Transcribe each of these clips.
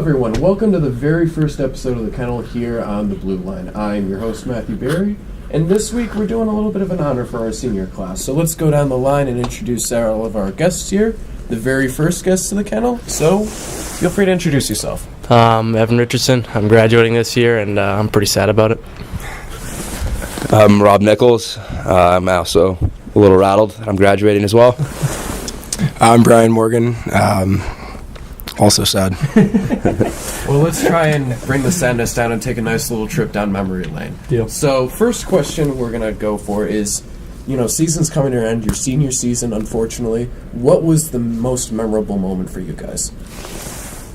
everyone, welcome to the very first episode of the Kennel here on the Blue Line. I'm your host, Matthew Berry, and this week we're doing a little bit of an honor for our senior class. So let's go down the line and introduce all of our guests here, the very first guests to the Kennel. So feel free to introduce yourself. Evan Richardson. I'm graduating this year, and I'm pretty sad about it. I'm Rob Nichols. I'm also a little rattled. I'm graduating as well. I'm Brian Morgan. Also sad. Well, let's try and bring the sadness down and take a nice little trip down memory lane. Deal. So, first question we're going to go for is, season's coming to an end, your senior season, unfortunately. What was the most memorable moment for you guys?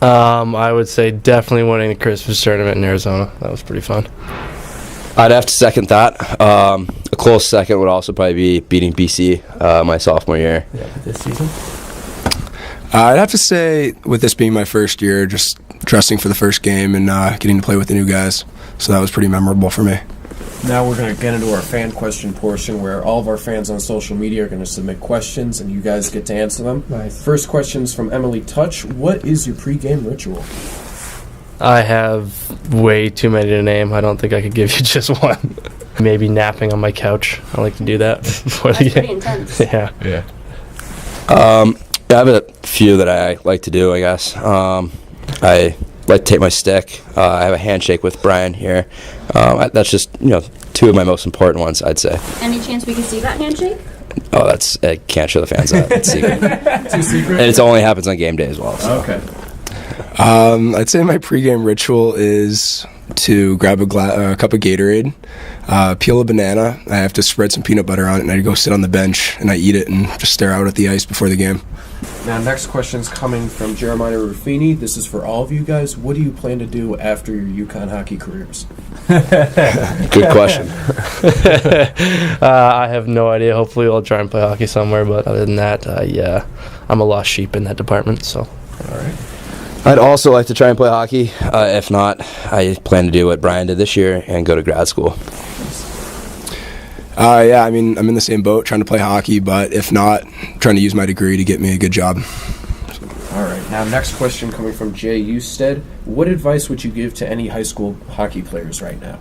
I would say definitely winning the Christmas tournament in Arizona. That was pretty fun. I'd have to second that. A close second would also probably be beating BC my sophomore year. Yeah, this season. I'd have to say, with this being my first year, just dressing for the first game and getting to play with the new guys. So that was pretty memorable for me. Now we're going to get into our fan question portion where all of our fans on social media are going to submit questions and you guys get to answer them. Nice. First question's from Emily Touch. What is your pregame ritual? I have way too many to name. I don't think I could give you just one. Maybe napping on my couch. I like to do that before the game. Pretty intense. Yeah. I have a few that I like to do, I guess. I like to take my stick. I have a handshake with Brian here. That's just, two of my most important ones, I'd say. Any chance we can see that handshake? Oh, I can't show the fans that. It's secret. Too secret? And it only happens on game day as well. So. Okay. I'd say my pregame ritual is to grab a cup of Gatorade, peel a banana. I have to spread some peanut butter on it, and I go sit on the bench, and I eat it and just stare out at the ice before the game. Now, next question's coming from Jeremiah Ruffini. This is for all of you guys. What do you plan to do after your UConn hockey careers? Good question. I have no idea. Hopefully I'll try and play hockey somewhere, but other than that, I'm a lost sheep in that department. So. All right. I'd also like to try and play hockey. If not, I plan to do what Brian did this year and go to grad school. I'm in the same boat, trying to play hockey, but if not, trying to use my degree to get me a good job. All right. Now, next question coming from Jay Usted. What advice would you give to any high school hockey players right now?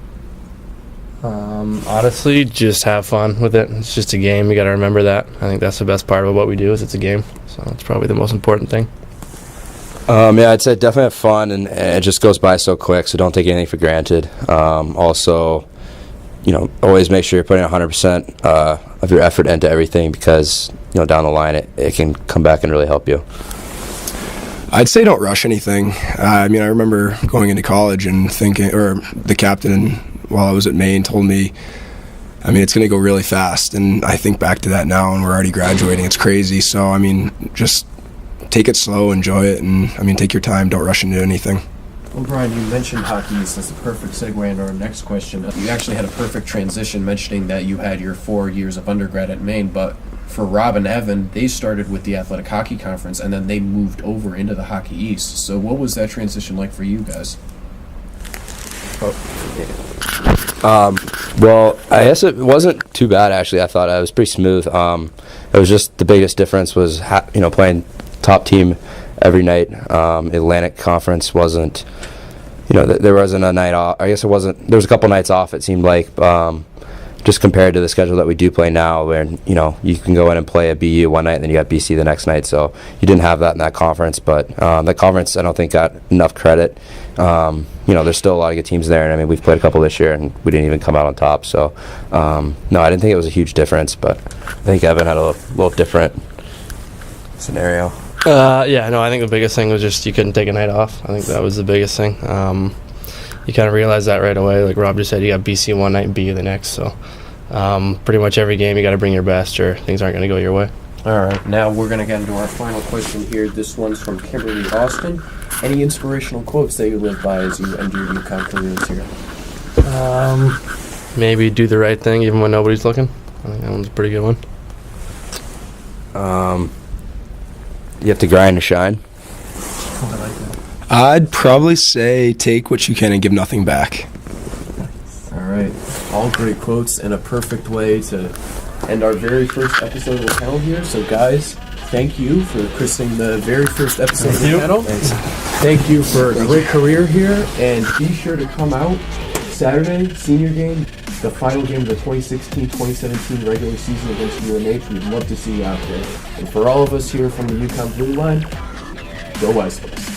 Honestly, just have fun with it. It's just a game. You got to remember that. I think that's the best part of what we do is it's a game. So that's probably the most important thing. I'd say definitely have fun, and it just goes by so quick, so don't take anything for granted. Also, always make sure you're putting 100% of your effort into everything because, down the line it can come back and really help you. I'd say don't rush anything. I remember going into college and thinking, or the captain while I was at Maine told me, it's going to go really fast, and I think back to that now, and we're already graduating. It's crazy. So, just take it slow, enjoy it, and take your time. Don't rush into anything. Well, Brian, you mentioned hockey, so that's a perfect segue into our next question. You actually had a perfect transition mentioning that you had your 4 years of undergrad at Maine, but for Rob and Evan, they started with the Athletic Hockey Conference, and then they moved over into the Hockey East. So what was that transition like for you guys? Well, I guess it wasn't too bad, actually. I thought it was pretty smooth. It was just the biggest difference was, playing top team every night. Atlantic Conference wasn't, there wasn't a night off. I guess it wasn't. There was a couple nights off. It seemed like, just compared to the schedule that we do play now, where you can go in and play a BU one night, and then you got BC the next night. So you didn't have that in that conference. But that conference, I don't think got enough credit. There's still a lot of good teams there, and we've played a couple this year, and we didn't even come out on top. So no, I didn't think it was a huge difference, but I think Evan had a little different scenario. I think the biggest thing was just you couldn't take a night off. I think that was the biggest thing. You kind of realize that right away. Like Rob just said, you got BC one night and BU the next. So pretty much every game you got to bring your best or things aren't going to go your way. All right, now we're going to get into our final question here. This one's from Kimberly Austin. Any inspirational quotes that you live by as you end your UConn careers here? Maybe do the right thing even when nobody's looking. I think that one's a pretty good one. You have to grind to shine. I like that. I'd probably say take what you can and give nothing back. All right, all great quotes and a perfect way to end our very first episode of the Kennel here. So guys, thank you for christening the very first episode of the you. Kennel. Thank you for a great career here, and be sure to come out Saturday, senior game, the final game of the 2016-2017 regular season against UNH. We'd love to see you out there. And for all of us here from the UConn Blue Line, go West West.